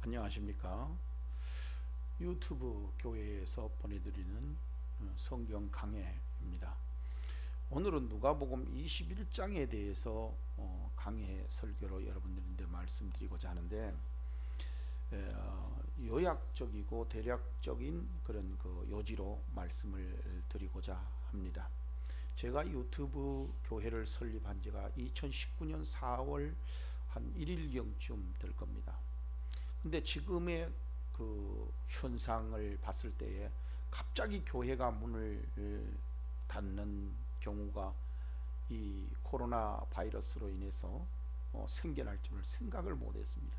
안녕하십니까. 유튜브 교회에서 보내드리는 성경 강해입니다. 오늘은 누가복음 21장에 대해서 강해 설교로 여러분들한테 말씀드리고자 하는데, 요약적이고 대략적인 그런 그 요지로 말씀을 드리고자 합니다. 제가 유튜브 교회를 설립한 지가 2019년 4월 한 1일경쯤 될 겁니다. 근데 지금의 그 현상을 봤을 때에 갑자기 교회가 문을 닫는 경우가 이 코로나 바이러스로 인해서 생겨날 줄을 생각을 못했습니다.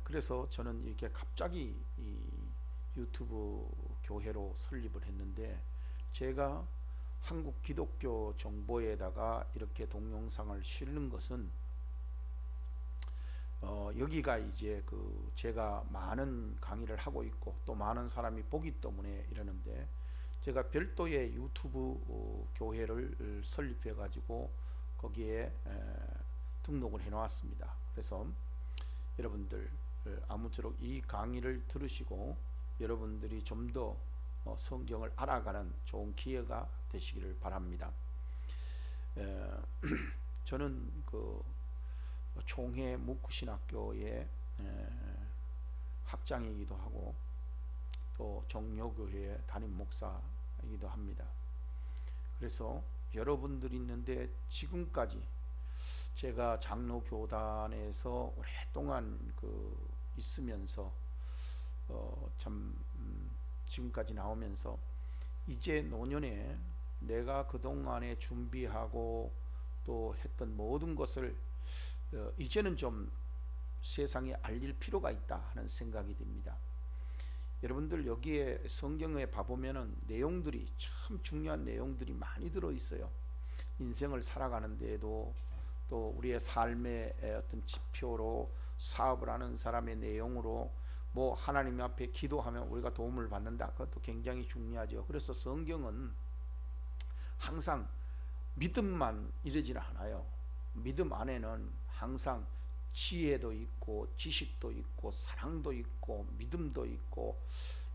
그래서 저는 이렇게 갑자기 이 유튜브 교회로 설립을 했는데, 제가 한국 기독교 정보에다가 이렇게 동영상을 실는 것은 여기가 이제 그 제가 많은 강의를 하고 있고 또 많은 사람이 보기 때문에 이러는데, 제가 별도의 유튜브 교회를 설립해 가지고 거기에 등록을 해 놓았습니다. 그래서 여러분들 아무쪼록 이 강의를 들으시고 여러분들이 좀 더 성경을 알아가는 좋은 기회가 되시기를 바랍니다. 저는 그 총회 묵구신학교의 학장이기도 하고 또 정료교회 담임 목사이기도 합니다. 그래서 여러분들이 있는데, 지금까지 제가 장로교단에서 오랫동안 그 있으면서 참 지금까지 나오면서 이제 노년에 내가 그동안에 준비하고 또 했던 모든 것을 이제는 좀 세상에 알릴 필요가 있다 하는 생각이 듭니다. 여러분들 여기에 성경에 봐보면은 내용들이 참 중요한 내용들이 많이 들어 있어요. 인생을 살아가는 데에도, 또 우리의 삶의 어떤 지표로, 사업을 하는 사람의 내용으로, 뭐 하나님 앞에 기도하면 우리가 도움을 받는다, 그것도 굉장히 중요하죠. 그래서 성경은 항상 믿음만 이러지는 않아요. 믿음 안에는 항상 지혜도 있고 지식도 있고 사랑도 있고 믿음도 있고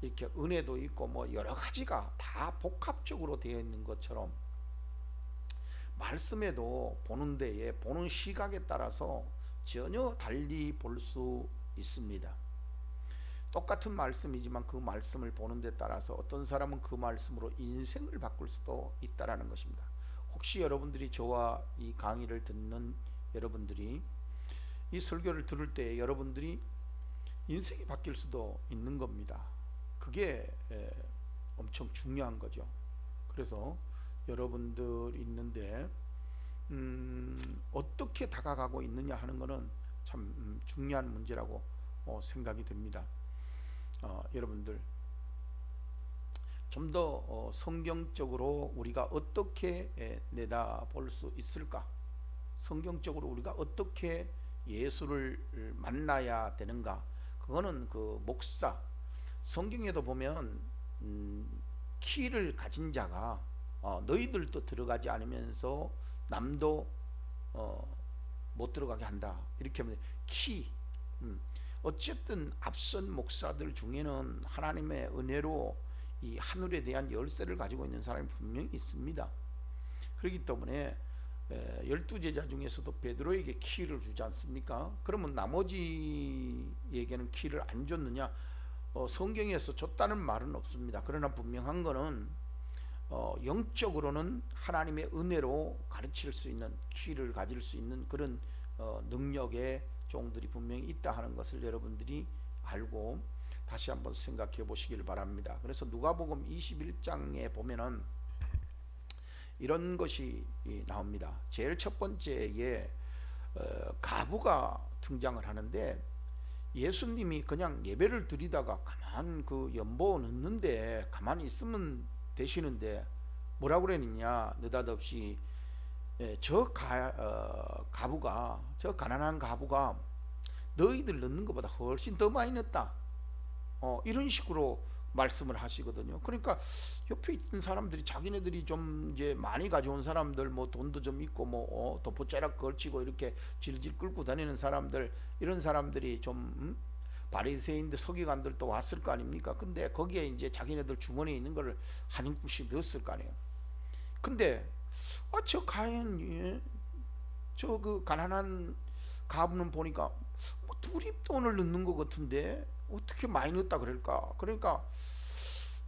이렇게 은혜도 있고 뭐 여러 가지가 다 복합적으로 되어 있는 것처럼, 말씀에도 보는 데에 보는 시각에 따라서 전혀 달리 볼 수 있습니다. 똑같은 말씀이지만 그 말씀을 보는 데 따라서 어떤 사람은 그 말씀으로 인생을 바꿀 수도 있다라는 것입니다. 혹시 여러분들이 저와 이 강의를 듣는 여러분들이 이 설교를 들을 때 여러분들이 인생이 바뀔 수도 있는 겁니다. 그게 엄청 중요한 거죠. 그래서 여러분들 있는데 어떻게 다가가고 있느냐 하는 것은 참 중요한 문제라고 생각이 듭니다. 여러분들 좀 더 성경적으로 우리가 어떻게 내다볼 수 있을까? 성경적으로 우리가 어떻게 예수를 만나야 되는가? 그거는 그 목사, 성경에도 보면 키를 가진 자가 너희들도 들어가지 않으면서 남도 못 들어가게 한다, 이렇게 하면 키. 어쨌든 앞선 목사들 중에는 하나님의 은혜로 이 하늘에 대한 열쇠를 가지고 있는 사람이 분명히 있습니다. 그렇기 때문에 12제자 중에서도 베드로에게 키를 주지 않습니까? 그러면 나머지에게는 키를 안 줬느냐? 성경에서 줬다는 말은 없습니다. 그러나 분명한 거는 영적으로는 하나님의 은혜로 가르칠 수 있는, 키를 가질 수 있는 그런 능력의 종들이 분명히 있다 하는 것을 여러분들이 알고 다시 한번 생각해 보시길 바랍니다. 그래서 누가복음 21장에 보면은 이런 것이 나옵니다. 제일 첫 번째에 가부가 등장을 하는데, 예수님이 그냥 예배를 드리다가 가만 그 연보 넣는데 가만히 있으면 되시는데 뭐라 그랬느냐, 느닷없이 가부가, 저 가난한 가부가 너희들 넣는 것보다 훨씬 더 많이 넣었다, 이런 식으로 말씀을 하시거든요. 그러니까 옆에 있는 사람들이 자기네들이 좀 이제 많이 가져온 사람들, 뭐 돈도 좀 있고 뭐 덮어짜락 걸치고 이렇게 질질 끌고 다니는 사람들, 이런 사람들이 좀 바리새인들 서기관들도 왔을 거 아닙니까? 근데 거기에 이제 자기네들 주머니에 있는 거를 한 움큼씩 넣었을 거 아니에요. 근데 저 가인, 저 그 가난한 가부는 보니까 뭐 두립돈을 넣는 것 같은데 어떻게 많이 넣었다 그럴까? 그러니까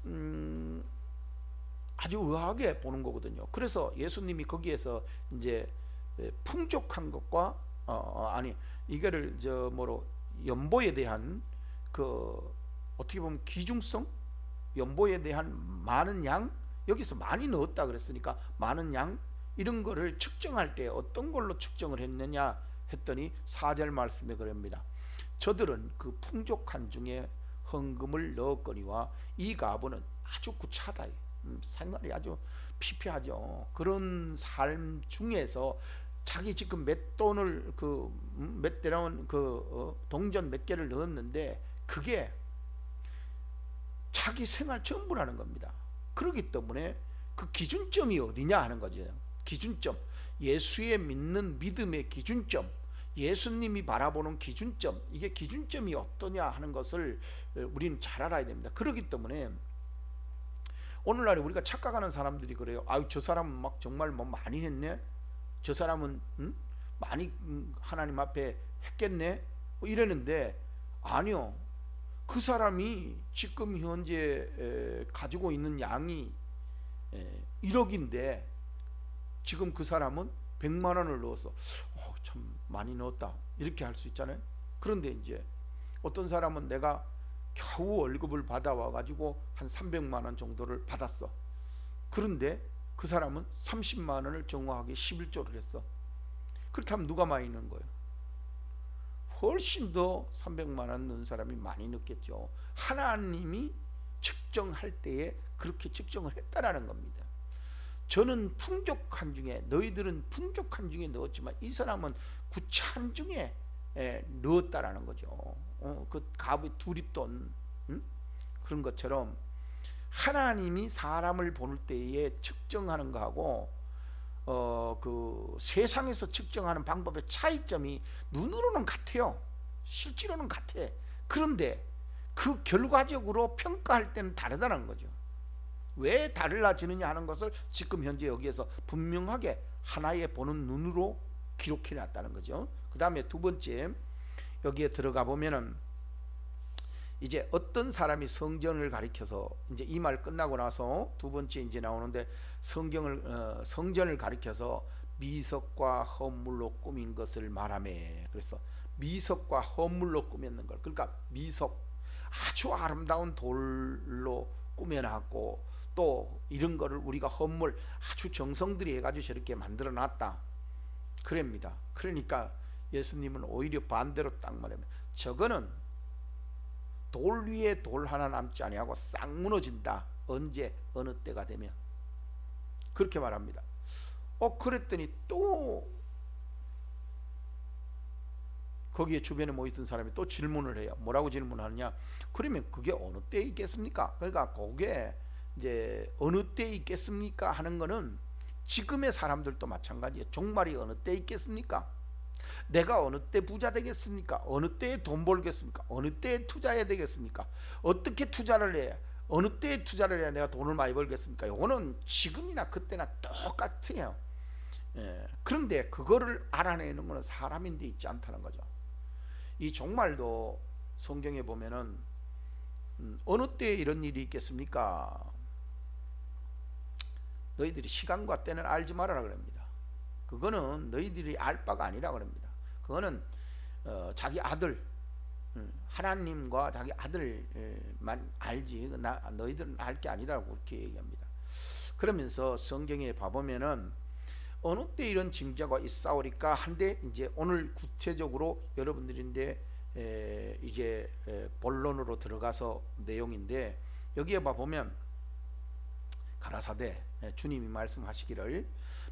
음, 아주 의아하게 보는 거거든요. 그래서 예수님이 거기에서 이제 풍족한 것과 아니 이거를 저 뭐로 연보에 대한 그 어떻게 보면 기중성, 연보에 대한 많은 양, 여기서 많이 넣었다 그랬으니까 많은 양, 이런 거를 측정할 때 어떤 걸로 측정을 했느냐 했더니 4절 말씀에 그럽니다. 저들은 그 풍족한 중에 헌금을 넣었거니와 이 가부는 아주 구차하다. 생활이 아주 피폐하죠. 그런 삶 중에서 자기 지금 몇 돈을 몇 대라운 동전 몇 개를 넣었는데 그게 자기 생활 전부라는 겁니다. 그렇기 때문에 그 기준점이 어디냐 하는 거죠. 기준점, 예수의 믿는 믿음의 기준점, 예수님이 바라보는 기준점, 이게 기준점이 어떠냐 하는 것을 우리는 잘 알아야 됩니다. 그렇기 때문에 오늘날에 우리가 착각하는 사람들이 그래요. 아유, 저 사람은 막 정말 뭐 많이 했네, 저 사람은 많이 하나님 앞에 했겠네, 뭐 이러는데 아니요. 그 사람이 지금 현재 가지고 있는 양이 1억인데 지금 그 사람은 100만 원을 넣어서 참 많이 넣었다 이렇게 할 수 있잖아요. 그런데 이제 어떤 사람은 내가 겨우 월급을 받아와 가지고 한 300만 원 정도를 받았어. 그런데 그 사람은 30만 원을 정확하게 11조를 했어. 그렇다면 누가 많이 넣은 거예요? 훨씬 더 300만 원 넣은 사람이 많이 넣겠죠. 하나님이 측정할 때에 그렇게 측정을 했다라는 겁니다. 저는 풍족한 중에, 너희들은 풍족한 중에 넣었지만 이 사람은 구차한 중에 넣었다라는 거죠. 그 갑의 두립돈, 그런 것처럼 하나님이 사람을 볼 때에 측정하는 거하고 그 세상에서 측정하는 방법의 차이점이 눈으로는 같아요. 실제로는 같아. 그런데 그 결과적으로 평가할 때는 다르다는 거죠. 왜 달라지느냐 하는 것을 지금 현재 여기에서 분명하게 하나의 보는 눈으로 기록해 놨다는 거죠. 그 다음에 두 번째, 여기에 들어가 보면은 이제 어떤 사람이 성전을 가리켜서, 이제 이 말 끝나고 나서 두 번째 이제 나오는데, 성전을 가리켜서 미석과 헌물로 꾸민 것을 말하매. 그래서 미석과 헌물로 꾸몄는 걸, 그러니까 미석, 아주 아름다운 돌로 꾸며놨고, 또 이런 거를 우리가 헌물 아주 정성들이 해가지고 저렇게 만들어 놨다 그럽니다. 그러니까 예수님은 오히려 반대로 딱 말하면, 저거는 돌 위에 돌 하나 남지 아니하고 싹 무너진다. 언제, 어느 때가 되면, 그렇게 말합니다. 그랬더니 또 거기에 주변에 모였던 사람이 또 질문을 해요. 뭐라고 질문하느냐? 그러면 그게 어느 때에 있겠습니까? 그러니까 그게 이제 어느 때에 있겠습니까 하는 거는 지금의 사람들도 마찬가지예요. 종말이 어느 때에 있겠습니까? 내가 어느 때 부자 되겠습니까? 어느 때에 돈 벌겠습니까? 어느 때에 투자해야 되겠습니까? 어떻게 투자를 해야, 어느 때에 투자를 해야 내가 돈을 많이 벌겠습니까? 이거는 지금이나 그때나 똑같아요. 그런데 그거를 알아내는 것은 사람인데 있지 않다는 거죠. 이 종말도 성경에 보면은 어느 때에 이런 일이 있겠습니까? 너희들이 시간과 때는 알지 말아라 그럽니다. 그거는 너희들이 알 바가 아니라 그럽니다. 그거는 자기 아들, 하나님과 자기 아들만 알지 너희들은 알 게 아니라고 그렇게 얘기합니다. 그러면서 성경에 봐보면은 어느 때 이런 징조가 있사오리까 한데, 이제 오늘 구체적으로 여러분들인데 이제 본론으로 들어가서 내용인데, 여기에 봐보면 가라사대 주님이 말씀하시기를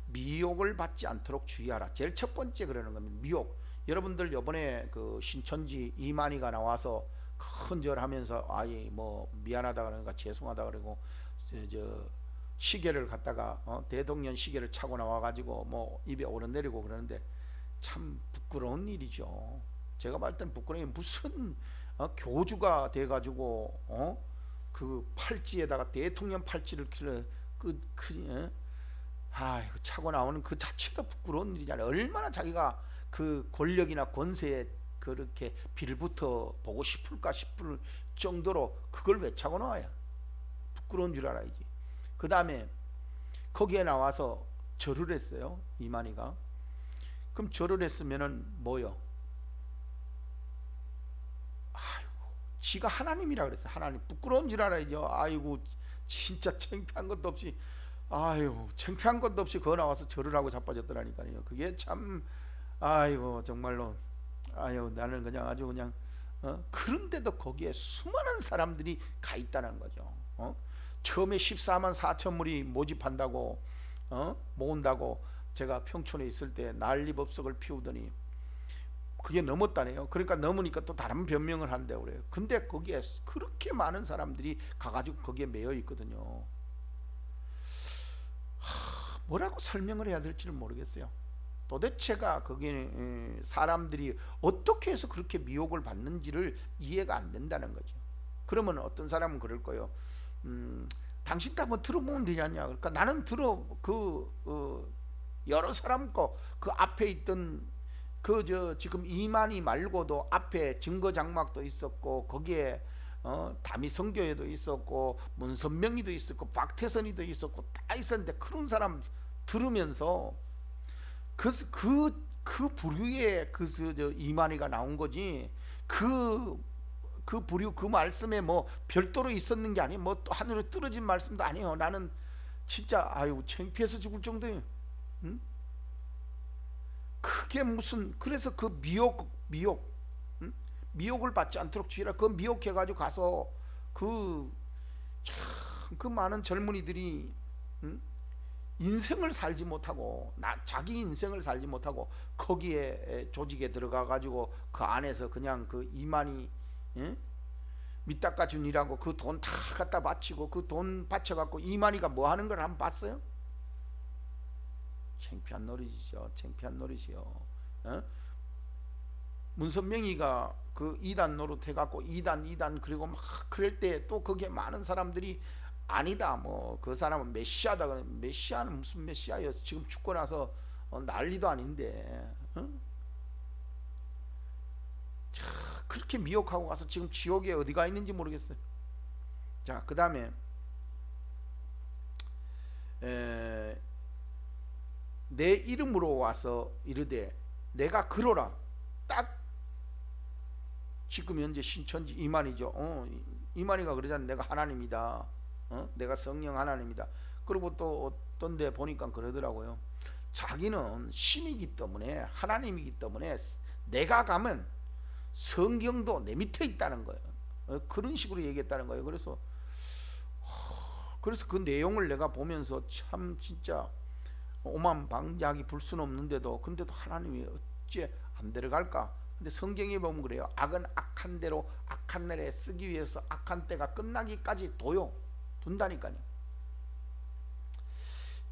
미혹을 받지 않도록 주의하라. 제일 첫 번째 그러는 겁니다. 미혹. 여러분들 요번에 그 신천지 이만희가 나와서 큰절하면서 아이 뭐 미안하다 그러니까 죄송하다 그러고 저 시계를 갖다가 대동년 시계를 차고 나와가지고 뭐 입에 오르내리고 그러는데 참 부끄러운 일이죠. 제가 봤을 때는 부끄러운 게 무슨 교주가 돼가지고 그 팔찌에다가 대통령 팔찌를 아이고 차고 나오는 그 자체가 부끄러운 일이잖아요. 얼마나 자기가 그 권력이나 권세에 그렇게 빌부터 보고 싶을까 싶을 정도로 그걸 왜 차고 나와요? 부끄러운 줄 알아야지. 그 다음에 거기에 나와서 절을 했어요. 이만희가. 그럼 절을 했으면은 뭐요? 아이고, 지가 하나님이라 그랬어. 하나님. 부끄러운 줄 알아야죠. 아이고, 진짜 창피한 것도 없이, 아이고, 창피한 것도 없이 거 나와서 절을 하고 자빠졌더라니까요. 그게 참, 아이고, 정말로, 아유, 나는 그냥 아주 그냥, 그런데도 거기에 수많은 사람들이 가 있다는 거죠. 처음에 14만 4천 물이 모집한다고, 모은다고 제가 평촌에 있을 때 난리법석을 피우더니 그게 넘었다네요. 그러니까 넘으니까 또 다른 변명을 한다고 그래요. 근데 거기에 그렇게 많은 사람들이 가가지고 거기에 매여 있거든요. 뭐라고 설명을 해야 될지를 모르겠어요. 도대체가 거기에 사람들이 어떻게 해서 그렇게 미혹을 받는지를 이해가 안 된다는 거죠. 그러면 어떤 사람은 그럴 거예요. 당신도 한번 들어보면 되지 않냐. 그러니까 나는 여러 사람 거 그 앞에 있던 지금 이만희 말고도 앞에 증거 장막도 있었고 거기에 다미성교회도 있었고 문선명이도 있었고 박태선이도 있었고 다 있었는데 그런 사람 들으면서 그 부류의 이만희가 나온 거지. 그 부류 그 말씀에 뭐 별도로 있었는 게 아니에요. 뭐 또 하늘로 떨어진 말씀도 아니에요. 나는 진짜 아유 창피해서 죽을 정도예요. 응? 그게 무슨 그래서 그 미혹 응? 미혹을 받지 않도록 주의라. 그 미혹해 가지고 가서 그 그 많은 젊은이들이 응? 인생을 살지 못하고 자기 인생을 살지 못하고 거기에 조직에 들어가 가지고 그 안에서 그냥 그 이만희 응? 밑닦아준이라고 그 돈 다 갖다 바치고 그 돈 바쳐갖고 이만희가 뭐 하는 걸 한번 봤어요? 창피한 노릇이죠. 창피한 노릇이요. 문선명이가 그 이단 노릇 해갖고 이단 그리고 막 그럴 때 또 거기에 많은 사람들이 아니다 뭐 그 사람은 메시아다 그래. 메시아는 무슨 메시아예요? 지금 죽고 나서 난리도 아닌데 그렇게 미혹하고 가서 지금 지옥에 어디가 있는지 모르겠어요. 자, 그 다음에 내 이름으로 와서 이르되 내가 그러라. 딱 지금 현재 신천지 이만희죠. 이만희가 그러잖아요. 내가 하나님이다. 내가 성령 하나님이다. 그리고 또 어떤 데 보니까 그러더라고요. 자기는 신이기 때문에 하나님이기 때문에 내가 가면 성경도 내 밑에 있다는 거예요. 그런 식으로 얘기했다는 거예요. 그래서 그 내용을 내가 보면서 참 진짜 오만방자하기 불 수는 없는데도 근데도 하나님이 어찌 안 데려갈까? 근데 성경에 보면 그래요. 악은 악한 대로 악한 날에 쓰기 위해서 악한 때가 끝나기까지 둔다니까요.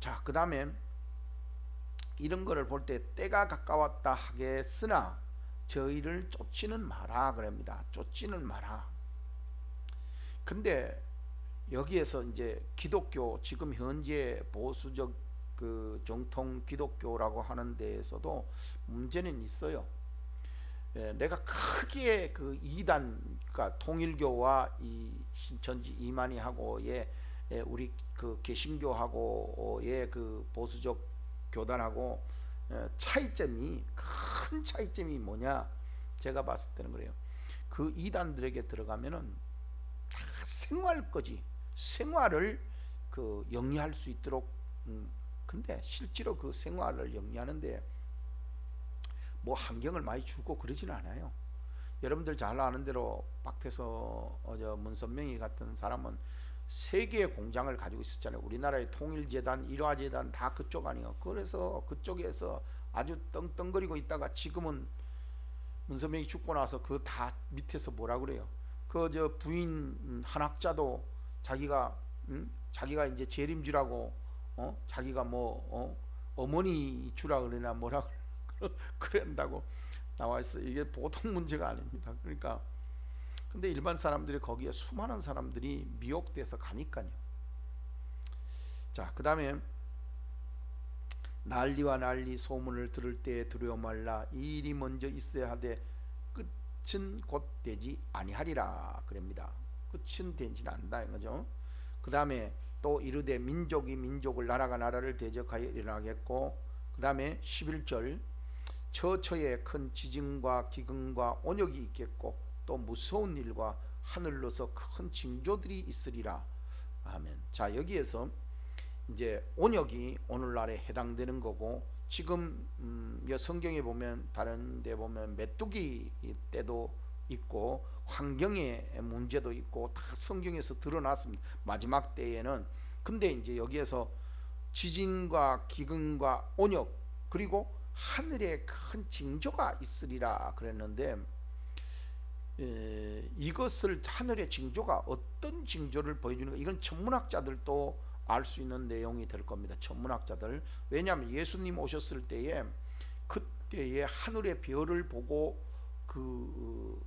자, 그 다음에 이런 거를 볼 때 때가 가까웠다 하겠으나 저희를 쫓지는 마라 그럽니다. 쫓지는 마라. 근데 여기에서 이제 기독교 지금 현재 보수적 그 정통 기독교라고 하는 데에서도 문제는 있어요. 내가 크게 그 이단 그러니까 통일교와 이 신천지 이만희하고의 우리 그 개신교하고의 그 보수적 교단하고 큰 차이점이 뭐냐? 제가 봤을 때는 그래요. 그 이단들에게 들어가면은 다 생활을 그 영위할 수 있도록 근데 실제로 그 생활을 영위하는데 뭐 환경을 많이 주고 그러지는 않아요. 여러분들 잘 아는 대로 박태서 문선명이 같은 사람은 세 개의 공장을 가지고 있었잖아요. 우리나라의 통일재단, 일화재단 다 그쪽 아니에요. 그래서 그쪽에서 아주 떵떵거리고 있다가 지금은 문선명이 죽고 나서 그 다 밑에서 뭐라 그래요? 그 저 부인 한학자도 자기가 자기가 이제 재림주라고 자기가 뭐 어머니 주라 그러나 뭐라 그런다고 나와 있어. 이게 보통 문제가 아닙니다. 그러니까 근데 일반 사람들이 거기에 수많은 사람들이 미혹돼서 가니까요. 자, 그다음에 난리와 난리 소문을 들을 때에 두려워 말라. 이 일이 먼저 있어야 하되 끝은 곧 되지 아니하리라 그럽니다. 끝은 되지 않는다 이거죠. 그 다음에 또 이르되 민족이 민족을 나라가 나라를 대적하여 일어나겠고, 그 다음에 11절 처처에 큰 지진과 기근과 온역이 있겠고 또 무서운 일과 하늘로서 큰 징조들이 있으리라. 아멘. 자, 여기에서 이제 온역이 오늘날에 해당되는 거고, 지금 성경에 보면 다른 데 보면 메뚜기 때도 있고 환경의 문제도 있고 다 성경에서 드러났습니다. 마지막 때에는. 근데 이제 여기에서 지진과 기근과 온역 그리고 하늘에 큰 징조가 있으리라 그랬는데, 이것을 하늘의 징조가 어떤 징조를 보여주는가, 이건 천문학자들도 알 수 있는 내용이 될 겁니다. 천문학자들. 왜냐하면 예수님 오셨을 때에 그때에 하늘의 별을 보고 그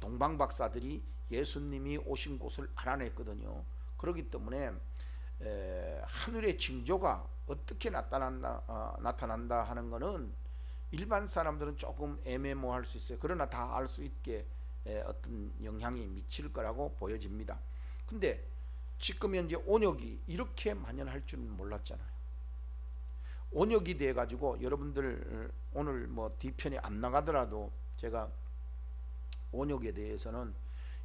동방박사들이 예수님이 오신 곳을 알아냈거든요. 그렇기 때문에 하늘의 징조가 어떻게 나타난다 하는 것은 일반 사람들은 조금 애매모호할 수 있어요. 그러나 다 알 수 있게 어떤 영향이 미칠 거라고 보여집니다. 근데 지금 현재 온역이 이렇게 만연할 줄은 몰랐잖아요. 온역이 돼 가지고 여러분들 오늘 뭐 뒤편에 안 나가더라도 제가 온역에 대해서는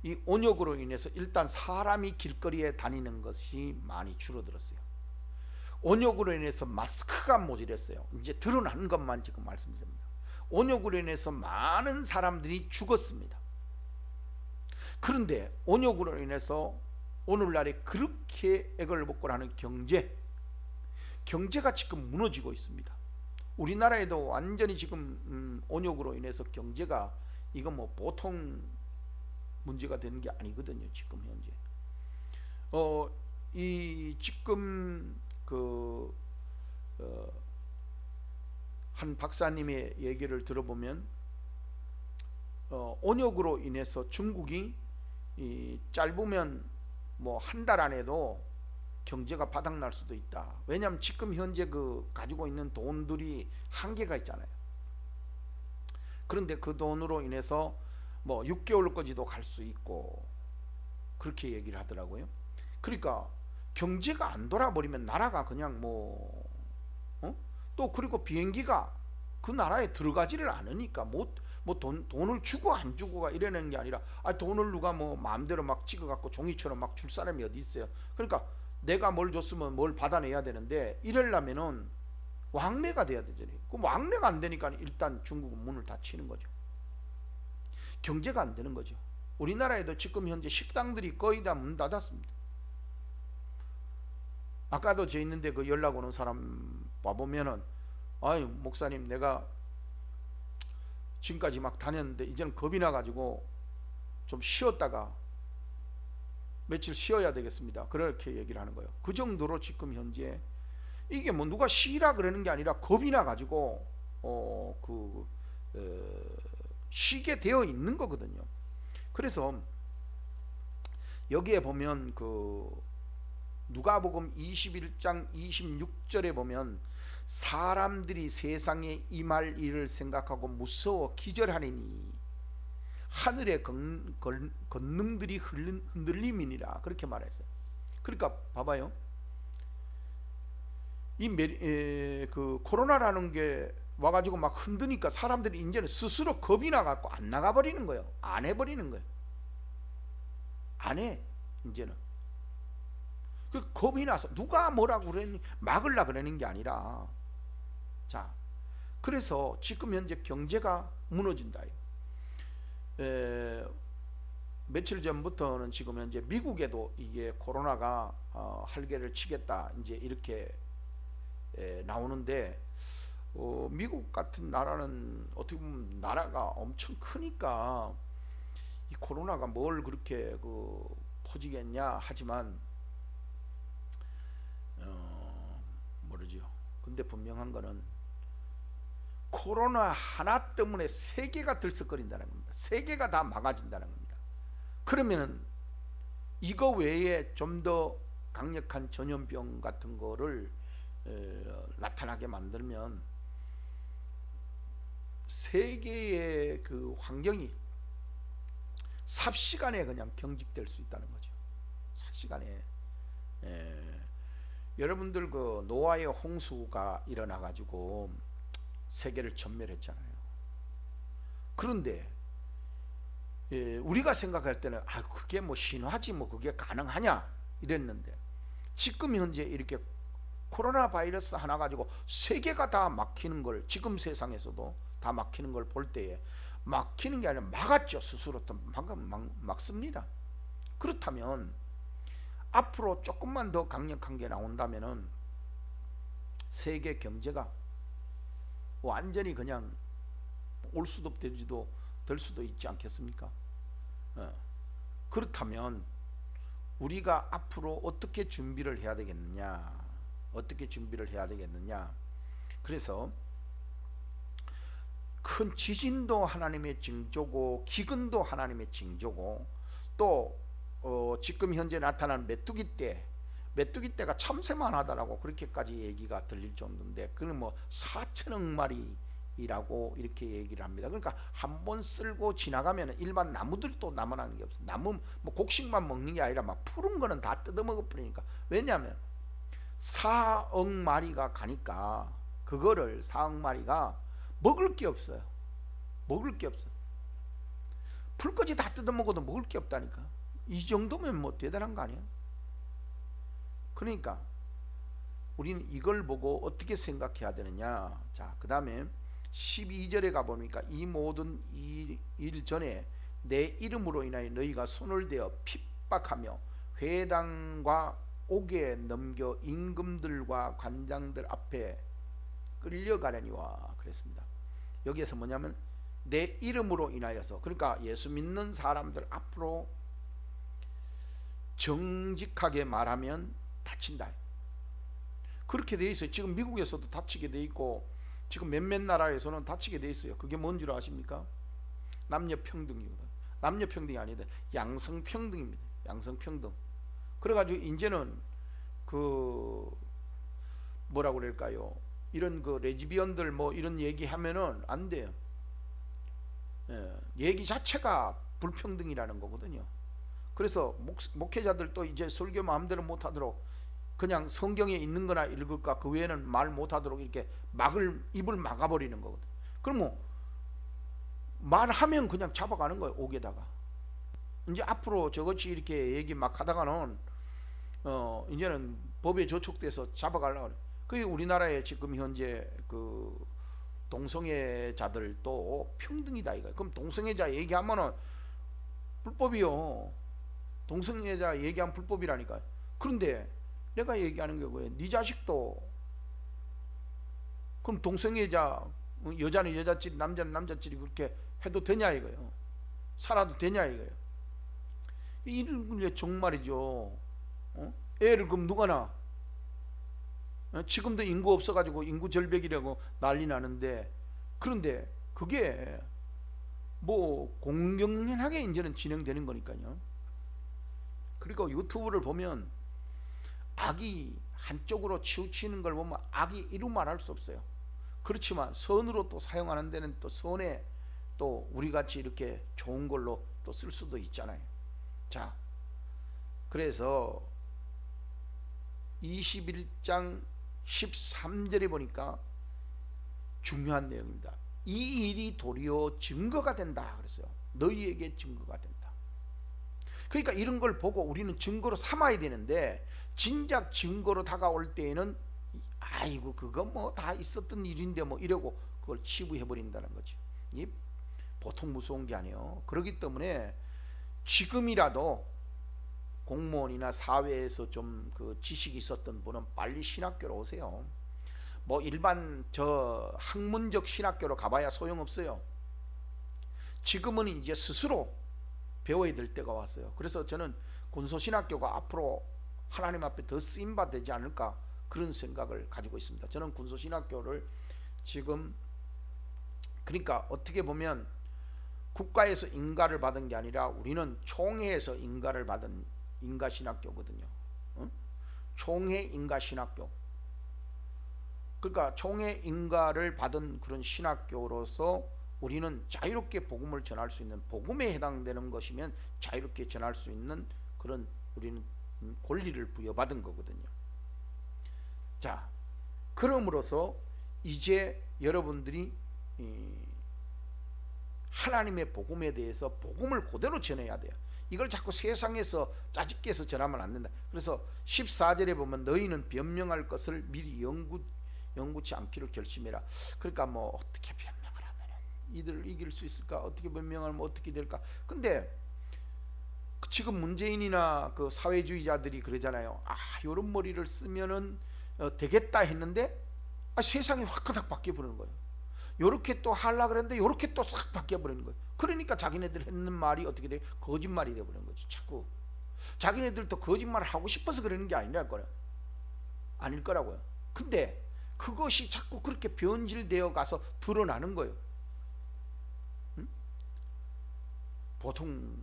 이 온역으로 인해서 일단 사람이 길거리에 다니는 것이 많이 줄어들었어요. 온역으로 인해서 마스크가 모자랐어요. 이제 드러나는 것만 지금 말씀드립니다. 온역으로 인해서 많은 사람들이 죽었습니다. 그런데 온역으로 인해서 오늘날에 그렇게 액을 먹고 하는 경제가 지금 무너지고 있습니다. 우리나라에도 완전히 지금 온역으로 인해서 경제가 이거 뭐 보통 문제가 되는 게 아니거든요. 지금 현재 이 지금 한 박사님의 얘기를 들어보면 온역으로 인해서 중국이 짧으면 뭐 한 달 안에도 경제가 바닥날 수도 있다. 왜냐하면 지금 현재 가지고 있는 돈들이 한계가 있잖아요. 그런데 그 돈으로 인해서 뭐 6개월까지도 갈 수 있고 그렇게 얘기를 하더라고요. 그러니까 경제가 안 돌아버리면 나라가 그냥 또 그리고 비행기가 그 나라에 들어가지를 않으니까 돈을 주고 안 주고가 이러는 게 아니라 돈을 누가 뭐 마음대로 막 찍어갖고 종이처럼 막 줄 사람이 어디 있어요. 그러니까 내가 뭘 줬으면 뭘 받아내야 되는데 이러려면은 왕래가 돼야 되잖아요. 그럼 왕래가 안 되니까 일단 중국은 문을 닫히는 거죠. 경제가 안 되는 거죠. 우리나라에도 지금 현재 식당들이 거의 다 문 닫았습니다. 아까도 저 있는데 그 연락 오는 사람 와보면은 아유 목사님 내가 지금까지 막 다녔는데 이제는 겁이 나가지고 좀 쉬었다가 며칠 쉬어야 되겠습니다. 그렇게 얘기를 하는 거예요. 그 정도로 지금 현재 이게 뭐 누가 쉬라 그러는 게 아니라 겁이 나가지고 쉬게 되어 있는 거거든요. 그래서 여기에 보면 누가복음 21장 26절에 보면 사람들이 세상에 임할 일을 생각하고 무서워 기절하리니 하늘의 권능들이 흔들림이니라 그렇게 말했어요. 그러니까 봐봐요. 코로나라는 게 와가지고 막 흔드니까 사람들이 이제는 스스로 겁이 나갖고 안 나가버리는 거예요. 안 해버리는 거예요. 안 해. 이제는 겁이 나서 누가 뭐라고 그랬니 막으려 그러는 게 아니라, 자 그래서 지금 현재 경제가 무너진다. 며칠 전부터는 지금 현재 미국에도 이게 코로나가 할개를 치겠다 이제 이렇게 나오는데 미국 같은 나라는 어떻게 보면 나라가 엄청 크니까 이 코로나가 뭘 그렇게 퍼지겠냐 하지만 모르죠. 근데 분명한 거는 코로나 하나 때문에 세계가 들썩거린다는 겁니다. 세계가 다 망가진다는 겁니다. 그러면은 이거 외에 좀 더 강력한 전염병 같은 거를 나타나게 만들면 세계의 그 환경이 삽시간에 그냥 경직될 수 있다는 거죠. 삽시간에. 여러분들 그 노아의 홍수가 일어나 가지고 세계를 전멸했잖아요. 그런데 우리가 생각할 때는 그게 뭐 신화지 뭐 그게 가능하냐 이랬는데 지금 현재 이렇게 코로나 바이러스 하나 가지고 세계가 다 막히는 걸 지금 세상에서도 다 막히는 걸 볼 때에 막히는 게 아니라 막았죠. 스스로 또 막습니다. 그렇다면 앞으로 조금만 더 강력한 게 나온다면은 세계 경제가 완전히 그냥 올 수도 되지도 될 수도 있지 않겠습니까? 그렇다면 우리가 앞으로 어떻게 준비를 해야 되겠느냐? 어떻게 준비를 해야 되겠느냐? 그래서 큰 지진도 하나님의 징조고 기근도 하나님의 징조고 또 지금 현재 나타난 메뚜기 떼가 참새만 하다라고 그렇게까지 얘기가 들릴 정도인데 그는 뭐 4천억 마리라고 이렇게 얘기를 합니다. 그러니까 한번 쓸고 지나가면 일반 나무들도 남아나는 게 없어요. 나무 뭐 곡식만 먹는 게 아니라 막 푸른 거는 다 뜯어먹어 버리니까. 왜냐하면 4억 마리가 가니까 그거를 4억 마리가 먹을 게 없어요. 먹을 게 없어. 풀까지 다 뜯어먹어도 먹을 게 없다니까. 이 정도면 뭐 대단한 거 아니야? 그러니까 우리는 이걸 보고 어떻게 생각해야 되느냐. 자, 그 다음에 12절에 가보니까 이 모든 일 전에 내 이름으로 인하여 너희가 손을 대어 핍박하며 회당과 옥에 넘겨 임금들과 관장들 앞에 끌려가려니와 그랬습니다. 여기에서 뭐냐면 내 이름으로 인하여서, 그러니까 예수 믿는 사람들 앞으로 정직하게 말하면 다친다. 그렇게 돼 있어요. 지금 미국에서도 다치게 돼 있고 지금 몇몇 나라에서는 다치게 돼 있어요. 그게 뭔 줄 아십니까? 남녀 평등입니다. 남녀 평등이 아니다. 양성 평등입니다. 양성 평등. 그래가지고 이제는 그 뭐라고 그럴까요? 이런 그 레즈비언들 뭐 이런 얘기하면은 안 돼요. 얘기 자체가 불평등이라는 거거든요. 그래서 목회자들도 이제 설교 마음대로 못하도록 그냥 성경에 있는 거나 읽을까 그 외에는 말 못하도록 이렇게 입을 막아버리는 거거든. 그럼 뭐 말하면 그냥 잡아가는 거예요. 옥에다가. 이제 앞으로 저것이 이렇게 얘기 막 하다가는 이제는 법에 저촉돼서 잡아가려고 그래. 그게 우리나라에 지금 현재 그 동성애자들도 평등이다 이거예요. 그럼 동성애자 얘기하면은 불법이요. 동성애자 얘기하면 불법이라니까. 그런데 내가 얘기하는 게 뭐예요? 네 자식도 그럼 동성애자 여자는 여자끼리 남자는 남자끼리 그렇게 해도 되냐 이거예요. 살아도 되냐 이거예요. 이런 게 정말이죠. 애를 그럼 누가 낳아? 지금도 인구 없어가지고 인구 절벽이라고 난리 나는데, 그런데 그게 뭐 공정하게 이제는 진행되는 거니까요. 그리고 유튜브를 보면 악이 한쪽으로 치우치는 걸 보면 악이 이루 말할 수 없어요. 그렇지만 선으로 또 사용하는 데는 또 선에 또 우리같이 이렇게 좋은 걸로 또 쓸 수도 있잖아요. 자, 그래서 21장 13절에 보니까 중요한 내용입니다. 이 일이 도리어 증거가 된다 그랬어요. 너희에게 증거가 된다. 그러니까 이런 걸 보고 우리는 증거로 삼아야 되는데, 진작 증거로 다가올 때에는 아이고 그거 뭐 다 있었던 일인데 뭐 이러고 그걸 치부해 버린다는 거죠. 이 보통 무서운 게 아니에요. 그렇기 때문에 지금이라도 공무원이나 사회에서 좀 그 지식이 있었던 분은 빨리 신학교로 오세요. 뭐 일반 저 학문적 신학교로 가봐야 소용없어요. 지금은 이제 스스로 배워야 될 때가 왔어요. 그래서 저는 군소신학교가 앞으로 하나님 앞에 더 쓰임받 되지 않을까 그런 생각을 가지고 있습니다. 저는 군소신학교를 지금 그러니까 어떻게 보면 국가에서 인가를 받은 게 아니라 우리는 총회에서 인가를 받은 인가신학교거든요. 응? 총회 인가신학교. 그러니까 총회 인가를 받은 그런 신학교로서 우리는 자유롭게 복음을 전할 수 있는, 복음에 해당되는 것이면 자유롭게 전할 수 있는 그런 우리는 권리를 부여받은 거거든요. 자, 그럼으로써 이제 여러분들이 하나님의 복음에 대해서 복음을 그대로 전해야 돼요. 이걸 자꾸 세상에서 짜집게 해서 전하면 안 된다. 그래서 14절에 보면 너희는 변명할 것을 미리 영구치 않기로 결심해라. 그러니까 뭐 어떻게 변명을 하면 이들을 이길 수 있을까? 어떻게 변명하면 어떻게 될까? 근데 지금 문재인이나 그 사회주의자들이 그러잖아요. 요런 머리를 쓰면은 되겠다 했는데 세상이 확 바뀌어 버리는 거예요. 요렇게 또 하려고 그랬는데 요렇게 또 싹 바뀌어 버리는 거예요. 그러니까 자기네들 했는 말이 어떻게 돼? 거짓말이 돼 버리는 거지. 자꾸 자기네들도 거짓말을 하고 싶어서 그러는 게 아니랄 거예요. 아닐 거라고요. 근데 그것이 자꾸 그렇게 변질되어 가서 드러나는 거예요. 응? 보통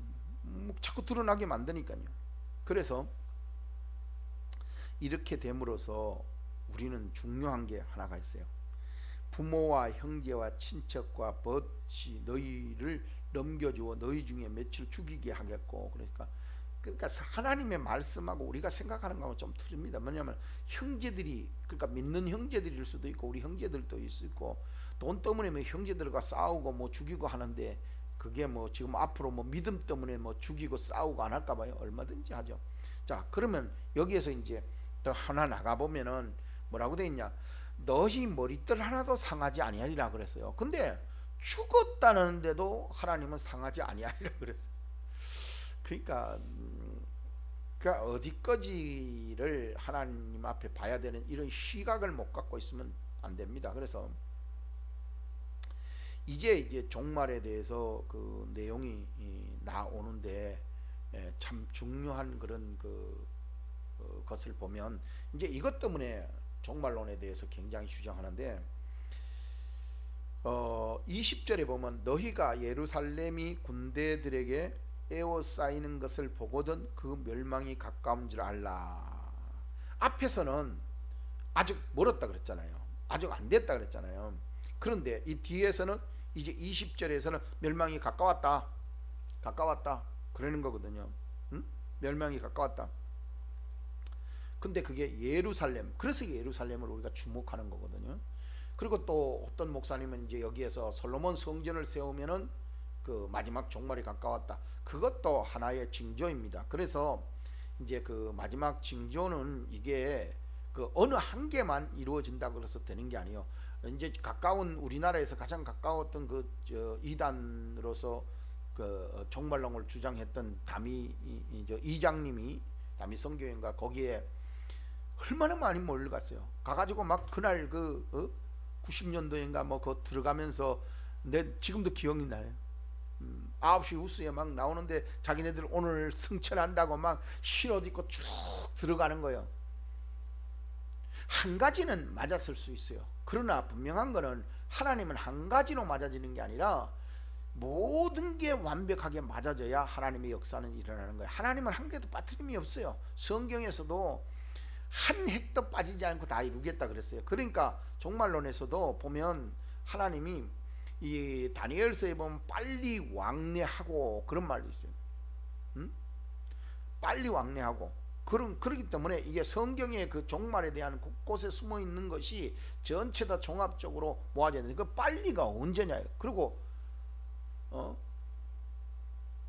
자꾸 드러나게 만드니까요. 그래서 이렇게 됨으로써 우리는 중요한 게 하나가 있어요. 부모와 형제와 친척과 벗이 너희를 넘겨주어 너희 중에 며칠 죽이게 하겠고, 그러니까 하나님의 말씀하고 우리가 생각하는 거하고 좀 틀립니다. 뭐냐면 형제들이, 그러니까 믿는 형제들일 수도 있고 우리 형제들도 있고 돈 때문에 뭐 형제들과 싸우고 뭐 죽이고 하는데 그게 뭐 지금 앞으로 뭐 믿음 때문에 뭐 죽이고 싸우고 안 할까 봐요. 얼마든지 하죠. 자, 그러면 여기에서 이제 또 하나 나가 보면은 뭐라고 돼 있냐? 너희 머리털 하나도 상하지 아니하리라 그랬어요. 근데 죽었다는데도 하나님은 상하지 아니하리라 그랬어요. 그러니까 어디까지를 하나님 앞에 봐야 되는 이런 시각을 못 갖고 있으면 안 됩니다. 그래서 이제 종말에 대해서 그 내용이 나오는데 참 중요한 그런 것을 보면 이제 이것 때문에 종말론에 대해서 굉장히 주장하는데 20절에 보면 너희가 예루살렘이 군대들에게 에워싸이는 것을 보거든 그 멸망이 가까운 줄 알라. 앞에서는 아직 멀었다 그랬잖아요. 아직 안 됐다 그랬잖아요. 그런데 이 뒤에서는 이제 20절에서는 멸망이 가까웠다 그러는 거거든요. 응? 멸망이 가까웠다. 근데 그게 예루살렘, 그래서 예루살렘을 우리가 주목하는 거거든요. 그리고 또 어떤 목사님은 이제 여기에서 솔로몬 성전을 세우면은 그 마지막 종말이 가까웠다. 그것도 하나의 징조입니다. 그래서 이제 그 마지막 징조는 이게 그 어느 한 개만 이루어진다고 해서 되는 게 아니에요. 이제 가까운 우리나라에서 가장 가까웠던 그 이단으로서 그 종말론을 주장했던 다미 이장님이 다미 성교회인가 거기에 얼마나 많이 몰려갔어요. 가가지고 막 그날 90년도인가 뭐 그 들어가면서 내 지금도 기억이 나요. 9시 우스에 막 나오는데 자기네들 오늘 승천한다고 막 흰옷 입고 쭉 들어가는 거예요. 한 가지는 맞았을 수 있어요. 그러나 분명한 거는 하나님은 한 가지로 맞아지는 게 아니라 모든 게 완벽하게 맞아져야 하나님의 역사는 일어나는 거예요. 하나님은 한 개도 빠트림이 없어요. 성경에서도 한 획도 빠지지 않고 다 이루겠다 그랬어요. 그러니까 종말론에서도 보면 하나님이 이 다니엘서에 보면 빨리 왕래하고 그런 말도 있어요. 빨리 왕래하고 그렇기 때문에 이게 성경의 그 종말에 대한 곳곳에 숨어 있는 것이 전체 다 종합적으로 모아져야 되는 그 빨리가 언제냐. 그리고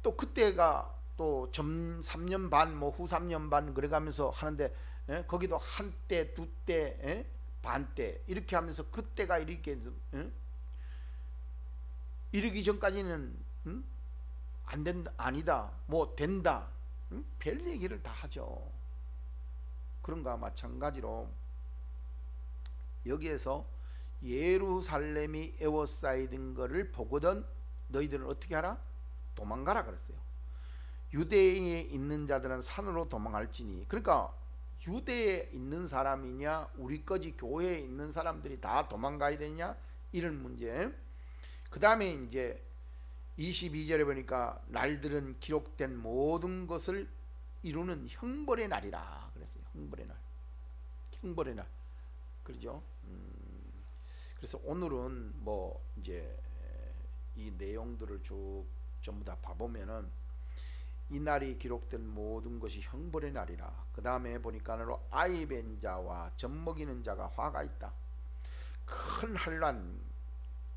또 그때가 또 3년 반 뭐 후 3년 반 그래가면서 하는데 거기도 한때 두때 반때 이렇게 하면서 그때가 이렇게 이르기 전까지는 안 된다 아니다 뭐 된다 별 얘기를 다 하죠. 그런가 마찬가지로 여기에서 예루살렘이 에워싸이던 것을 보거든 너희들은 어떻게 하라? 도망가라 그랬어요. 유대에 있는 자들은 산으로 도망할지니. 그러니까 유대에 있는 사람이냐 우리 거지 교회에 있는 사람들이 다 도망가야 되냐 이런 문제. 그 다음에 이제 22절에 보니까 날들은 기록된 모든 것을 이루는 형벌의 날이라 그랬어요. 형벌의 날. 형벌의 날. 그러죠. 그래서 오늘은 뭐 이제 이 내용들을 쭉 전부 다 봐보면은 이 날이 기록된 모든 것이 형벌의 날이라. 그 다음에 보니까 아이벤 자와 젖먹이는 자가 화가 있다. 큰 환란,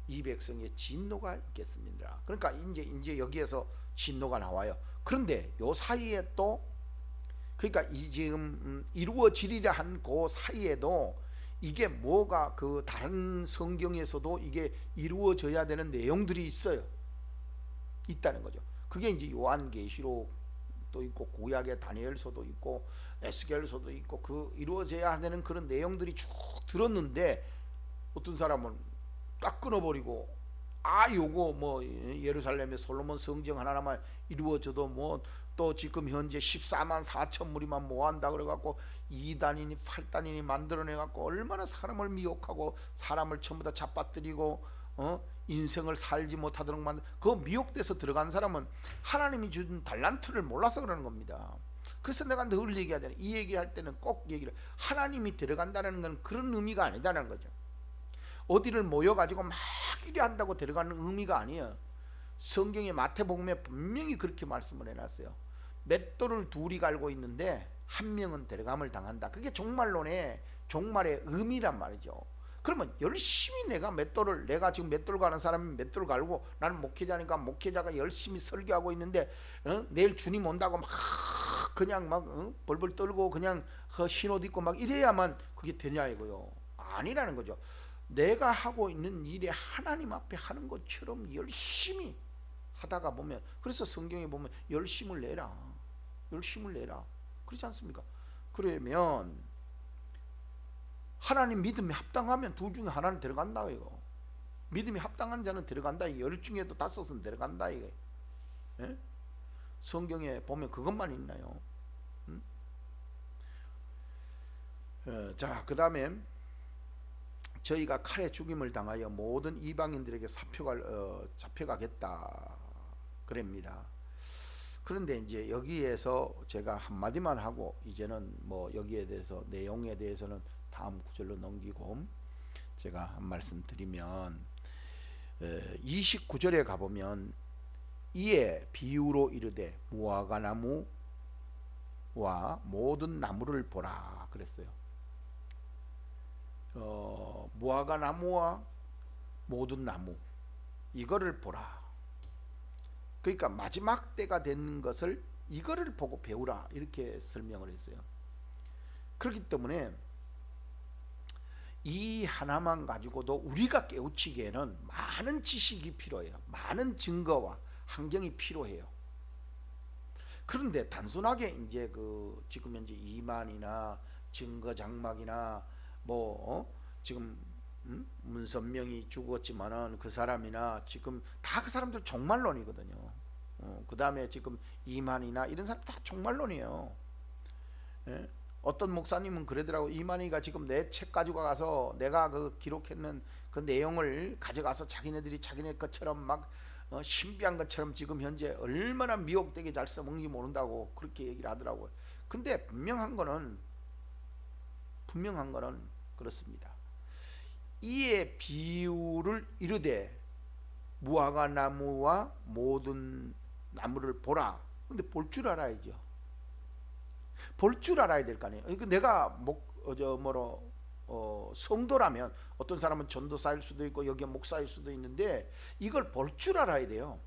이 백성의 진노가 있겠습니다. 그러니까 이제 여기에서 진노가 나와요. 그런데 요 사이에 또 그러니까 이 지금 이루어지리라 한 그 사이에도 이게 뭐가 그 다른 성경에서도 이게 이루어져야 되는 내용들이 있다는 거죠. 그게 이제 요한계시록도 있고 구약의 다니엘서도 있고 에스겔서도 있고 그 이루어져야 되는 그런 내용들이 쭉 들었는데 어떤 사람은 딱 끊어버리고 요거 뭐 예루살렘의 솔로몬 성정 하나만 이루어져도 뭐 또 지금 현재 14만 4천 무리만 모한다 그래갖고 2단이니 8단이니 만들어내갖고 얼마나 사람을 미혹하고 사람을 전부 다 잡아뜨리고 인생을 살지 못하도록 만든 그 미혹돼서 들어간 사람은 하나님이 준 달란트를 몰라서 그러는 겁니다. 그래서 내가 늘 얘기하잖아요. 이 얘기할 때는 꼭 얘기를 하나님이 들어간다는 건 그런 의미가 아니다는 거죠. 어디를 모여가지고 막 이리 한다고 들어가는 의미가 아니에요. 성경의 마태복음에 분명히 그렇게 말씀을 해놨어요. 맷돌을 둘이 갈고 있는데 한 명은 데려감을 당한다. 그게 종말론의 종말의 의미란 말이죠. 그러면 열심히 내가 지금 맷돌 가는 사람이 맷돌 갈고 나는 목회자니까 목회자가 열심히 설교하고 있는데 내일 주님 온다고 막 그냥 막 벌벌 떨고 그냥 흰옷 입고 막 이래야만 그게 되냐 이거요. 아니라는 거죠. 내가 하고 있는 일에 하나님 앞에 하는 것처럼 열심히 하다가 보면 그래서 성경에 보면 열심을 내라 그렇지 않습니까? 그러면 하나님 믿음에 합당하면 둘 중에 하나는 들어간다 이거. 믿음이 합당한 자는 들어간다 이거. 10 중에도 5은 들어간다 이거. 예? 성경에 보면 그것만 있나요? 자, 그 다음에 저희가 칼에 죽임을 당하여 모든 이방인들에게 잡혀가겠다 그럽니다. 그런데 이제 여기에서 제가 한마디만 하고 이제는 뭐 여기에 대해서 내용에 대해서는 다음 구절로 넘기고 제가 한 말씀 드리면 29절에 가보면 이에 비유로 이르되 무화과 나무와 모든 나무를 보라 그랬어요. 무화과 나무와 모든 나무 이거를 보라. 그러니까 마지막 때가 된 것을 이거를 보고 배우라 이렇게 설명을 했어요. 그렇기 때문에 이 하나만 가지고도 우리가 깨우치기에는 많은 지식이 필요해요. 많은 증거와 환경이 필요해요. 그런데 단순하게 이제 지금 현재 이만이나 증거 장막이나 지금 문선명이 죽었지만은 그 사람이나 지금 다 그 사람들 종말론이거든요. 그 다음에 지금 이만이나 이런 사람 다 종말론이에요. 예? 어떤 목사님은 그러더라고. 이만희가 지금 내 책 가지고 가서 내가 기록했는 그 내용을 가져가서 자기네들이 자기네 것처럼 막 신비한 것처럼 지금 현재 얼마나 미혹되게 잘 써먹는지 모른다고 그렇게 얘기를 하더라고요. 근데 분명한 거는 그렇습니다. 이에 비유를 이르되 무화과 나무와 모든 나무를 보라. 근데 볼 줄 알아야죠. 볼 줄 알아야 될 거 아니에요. 내가 성도라면 어떤 사람은 전도사일 수도 있고 여기 목사일 수도 있는데 이걸 볼 줄 알아야 돼요.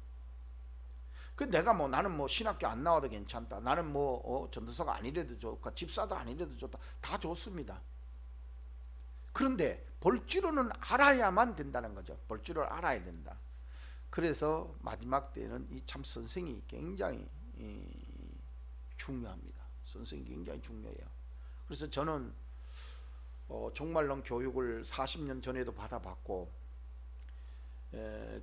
내가 나는 신학교 안 나와도 괜찮다. 나는 전도사가 아니래도 좋고 집사도 아니래도 좋다. 다 좋습니다. 그런데 볼 줄은 알아야만 된다는 거죠. 볼 줄을 알아야 된다. 그래서 마지막 때는 이 참 선생이 굉장히 중요합니다. 선생이 굉장히 중요해요. 그래서 저는 종말론 교육을 40년 전에도 받아봤고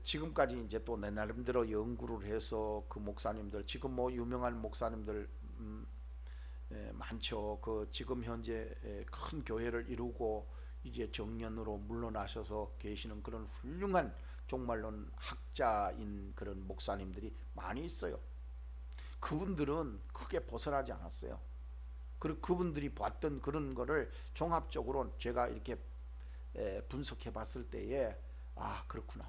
지금까지 이제 또 내 나름대로 연구를 해서 그 목사님들 지금 뭐 유명한 목사님들 많죠. 그 지금 현재 큰 교회를 이루고 이제 정년으로 물러나셔서 계시는 그런 훌륭한 종말론 학자인 그런 목사님들이 많이 있어요. 그분들은 크게 벗어나지 않았어요. 그리고 그분들이 봤던 그런 거를 종합적으로 제가 이렇게 분석해 봤을 때에 아 그렇구나.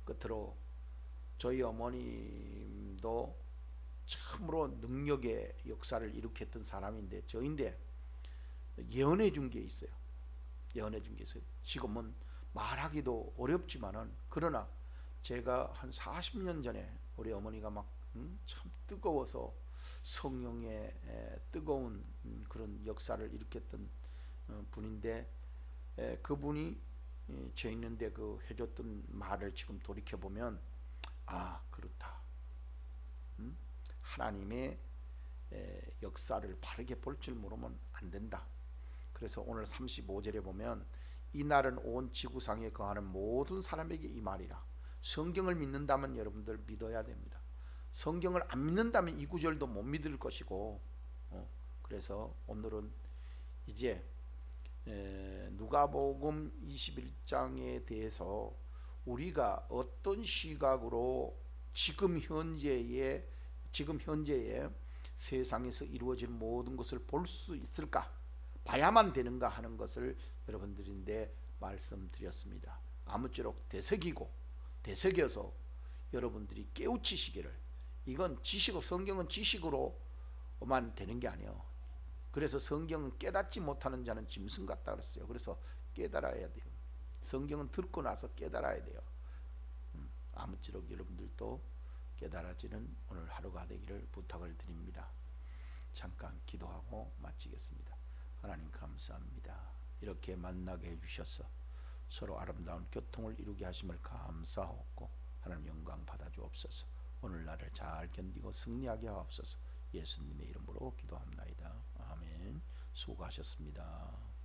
끝으로 저희 어머님도 참으로 능력의 역사를 일으켰던 사람인데 저인데 예언해 준 게 있어요. 예언해 준 게 있어요. 지금은 말하기도 어렵지만은 그러나 제가 한 40년 전에 우리 어머니가 막 참 뜨거워서 성령의 뜨거운 그런 역사를 일으켰던 분인데 그분이 저 있는데 그 해줬던 말을 지금 돌이켜 보면 아 그렇다. 하나님의 역사를 바르게 볼 줄 모르면 안 된다. 그래서 오늘 35절에 보면 이 날은 온 지구상에 거하는 모든 사람에게 이 말이라. 성경을 믿는다면 여러분들 믿어야 됩니다. 성경을 안 믿는다면 이 구절도 못 믿을 것이고 그래서 오늘은 이제 누가복음 21장에 대해서 우리가 어떤 시각으로 지금 현재의 세상에서 이루어질 모든 것을 볼 수 있을까? 봐야만 되는가 하는 것을 여러분들인데 말씀드렸습니다. 아무쪼록 되새겨서 여러분들이 깨우치시기를. 이건 성경은 지식으로만 되는 게 아니에요. 그래서 성경은 깨닫지 못하는 자는 짐승 같다 그랬어요. 그래서 깨달아야 돼요. 성경은 듣고 나서 깨달아야 돼요. 아무쪼록 여러분들도 깨달아지는 오늘 하루가 되기를 부탁을 드립니다. 잠깐 기도하고 마치겠습니다. 하나님 감사합니다. 이렇게 만나게 해주셔서 서로 아름다운 교통을 이루게 하심을 감사하고 하나님 영광 받아주옵소서. 오늘날을 잘 견디고 승리하게 하옵소서. 예수님의 이름으로 기도합나이다. 아멘. 수고하셨습니다.